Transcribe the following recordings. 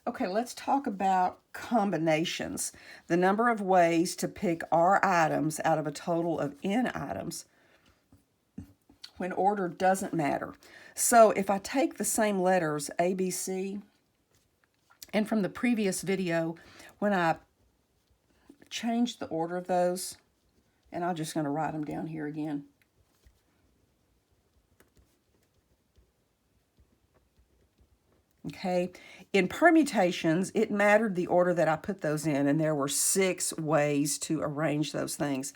Okay, let's talk about combinations. The number of ways to pick R items out of a total of N items when order doesn't matter. So if I take the same letters, A, B, C, and from the previous video, when I changed the order of those, and I'm just going to write them down here again. Okay, in permutations, it mattered the order that I put those in, and there were 6 ways to arrange those things.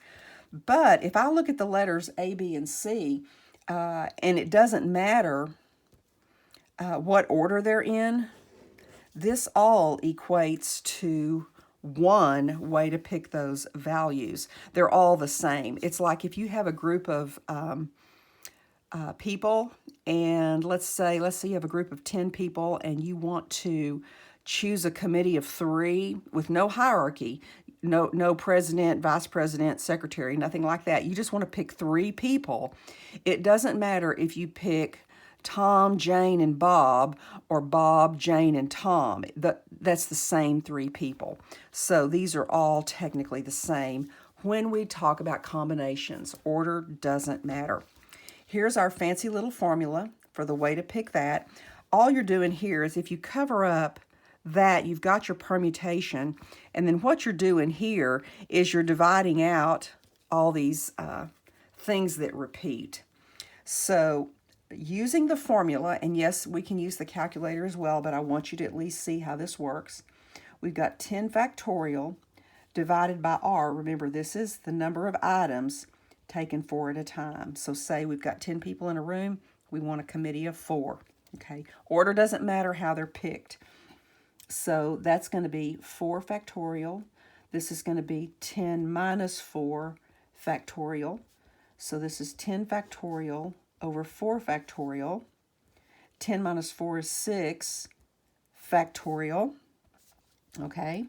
But if I look at the letters A, B, and C, and it doesn't matter what order they're in, this all equates to one way to pick those values. They're all the same. It's like if you have a group of people, and let's say you have a group of 10 people and you want to choose a committee of 3 with no hierarchy, no president, vice president, secretary, nothing like that. You just want to pick 3 people. It doesn't matter if you pick Tom, Jane, and Bob, or Bob, Jane, and Tom. That's the same 3 people. So these are all technically the same when we talk about combinations. Order doesn't matter. Here's our fancy little formula for the way to pick that. All you're doing here is if you cover up that, you've got your permutation, and then what you're doing here is you're dividing out all these things that repeat. So using the formula, and yes, we can use the calculator as well, but I want you to at least see how this works. We've got 10 factorial divided by R. Remember, this is the number of items taken 4 at a time. So say we've got 10 people in a room, we want a committee of 4. Okay, order doesn't matter how they're picked. So that's going to be 4 factorial. This is going to be 10 minus 4 factorial. So this is 10 factorial over 4 factorial. 10 minus 4 is 6 factorial. Okay.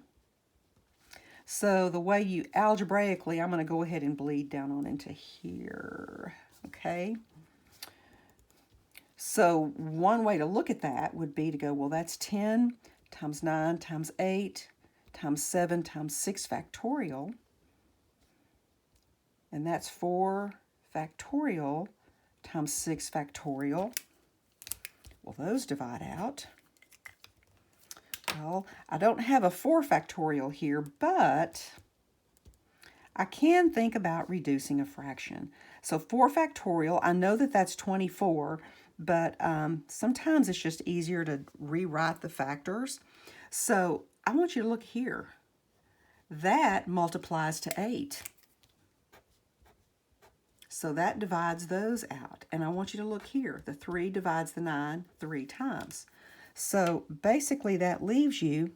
So the way you algebraically, I'm going to go ahead and bleed down on into here. Okay. So one way to look at that would be to go, well, that's 10 times 9 times 8 times 7 times 6 factorial. And that's 4 factorial times 6 factorial. Well, those divide out. Well, I don't have a 4 factorial here, but I can think about reducing a fraction. So 4 factorial, I know that that's 24, but sometimes it's just easier to rewrite the factors. So I want you to look here. That multiplies to 8. So that divides those out. And I want you to look here. The 3 divides the 9 3 times. So basically that leaves you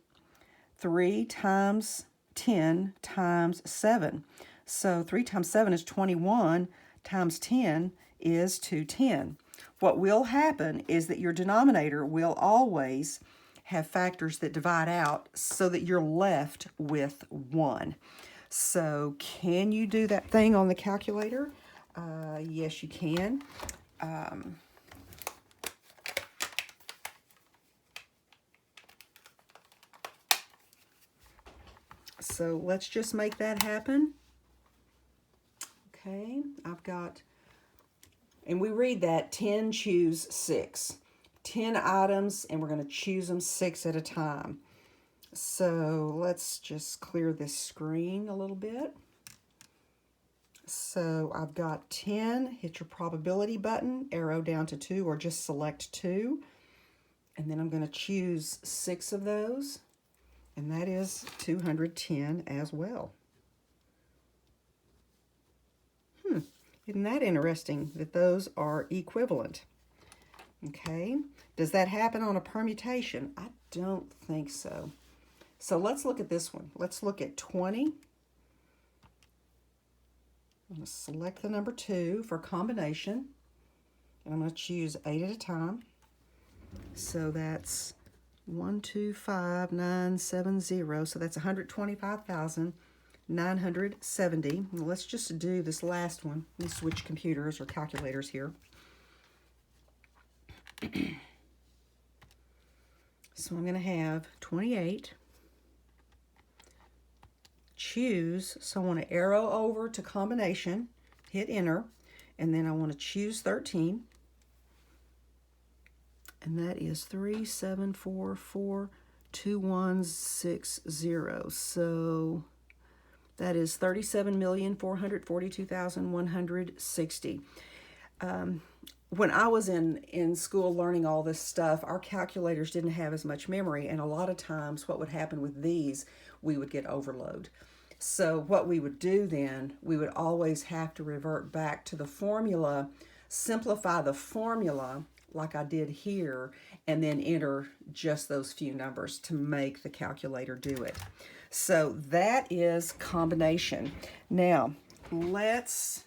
3 times 10 times 7. So 3 times 7 is 21, times 10 is 210. What will happen is that your denominator will always have factors that divide out so that you're left with 1. So can you do that thing on the calculator? Yes, you can. So let's just make that happen. Okay, I've got, and we read that 10 choose 6. 10 items, and we're going to choose them 6 at a time. So let's just clear this screen a little bit. So I've got 10, hit your probability button, arrow down to 2, or just select 2. And then I'm going to choose 6 of those, and that is 210 as well. Isn't that interesting that those are equivalent? Okay, does that happen on a permutation? I don't think so. So let's look at this one. Let's look at 20. I'm going to select the number 2 for combination, and I'm going to choose 8 at a time. So that's 1, 2, 5, 9, 7, 0. So that's 125,970. Let's just do this last one. Let me switch computers or calculators here. So I'm going to have 28. Choose, so I want to arrow over to combination, hit enter, and then I want to choose 13. And that is 37442160. So that is 37,442,160. When I was in school learning all this stuff, our calculators didn't have as much memory, and a lot of times what would happen with these, we would get overload. So what we would do then, we would always have to revert back to the formula, simplify the formula like I did here, and then enter just those few numbers to make the calculator do it. So that is combination. Now, let's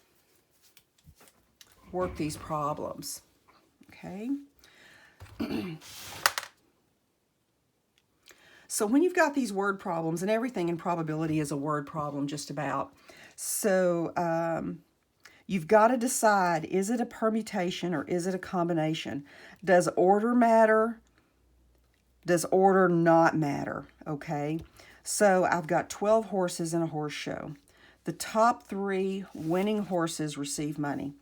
work these problems, okay? So when you've got these word problems, and everything in probability is a word problem just about, so you've got to decide, is it a permutation or is it a combination? Does order matter? Does order not matter? Okay, so I've got 12 horses in a horse show. The top 3 winning horses receive money.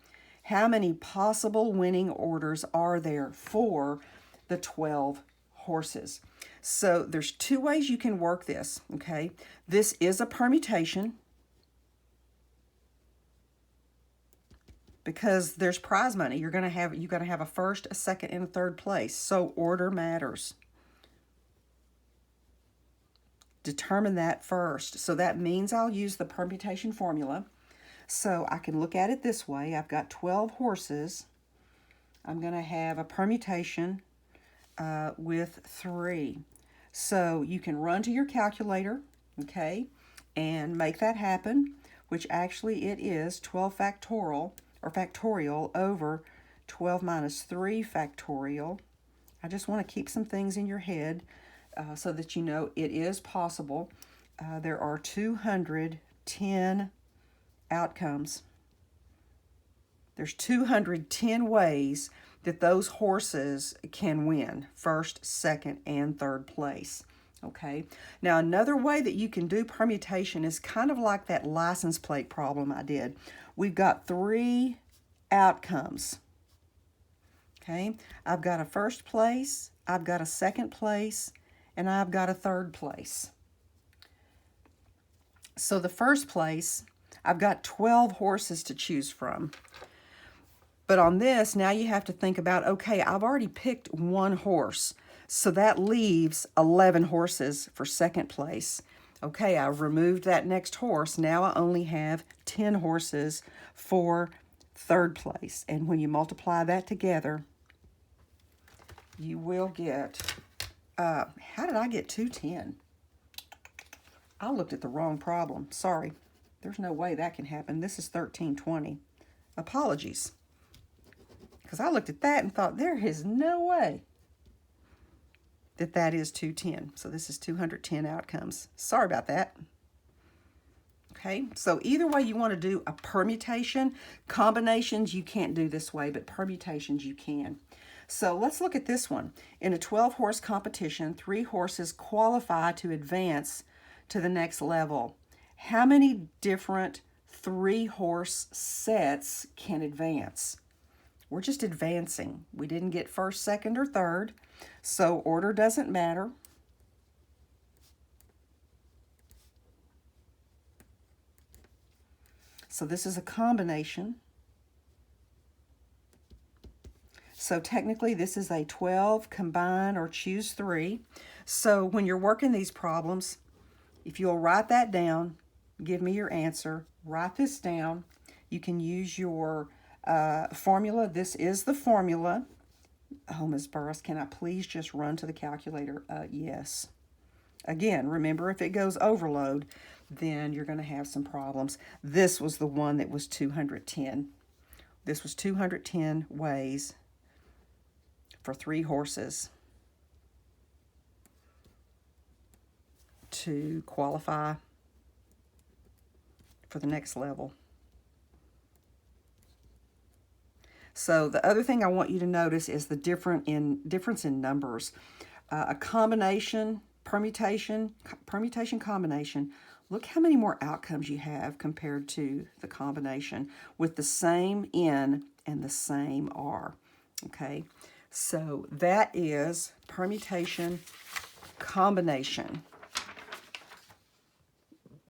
How many possible winning orders are there for the 12 horses? So there's 2 ways you can work this, okay? This is a permutation because there's prize money. You're going to have a first, a second, and a third place. So order matters. Determine that first. So that means I'll use the permutation formula. So I can look at it this way. I've got 12 horses. I'm going to have a permutation with 3. So you can run to your calculator, okay, and make that happen, which actually it is 12 factorial over 12 minus 3 factorial. I just want to keep some things in your head so that you know it is possible. There are 210 outcomes. There's 210 ways that those horses can win first, second, and third place. Okay, now another way that you can do permutation is kind of like that license plate problem I did. We've got 3 outcomes. Okay, I've got a first place, I've got a second place, and I've got a third place. So the first place, I've got 12 horses to choose from. But on this, now you have to think about, okay, I've already picked 1 horse. So that leaves 11 horses for second place. Okay, I've removed that next horse. Now I only have 10 horses for third place. And when you multiply that together, you will get, how did I get 210? I looked at the wrong problem. Sorry. There's no way that can happen. This is 1320. Apologies. Because I looked at that and thought, there is no way that that is 210. So this is 210 outcomes. Sorry about that. Okay, so either way you want to do a permutation. Combinations you can't do this way, but permutations you can. So let's look at this one. In a 12-horse competition, 3 horses qualify to advance to the next level. How many different 3-horse sets can advance? We're just advancing. We didn't get first, second, or third, so order doesn't matter. So this is a combination. So technically this is a 12, combine, or choose 3. So when you're working these problems, if you'll write that down, give me your answer, write this down. You can use your formula. This is the formula. Oh, Ms. Burris, can I please just run to the calculator? Yes. Again, remember, if it goes overload, then you're going to have some problems. This was the one that was 210. This was 210 ways for 3 horses to qualify for the next level. So the other thing I want you to notice is the difference in numbers. a combination, permutation combination. Look how many more outcomes you have compared to the combination with the same N and the same R. Okay, so that is permutation combination.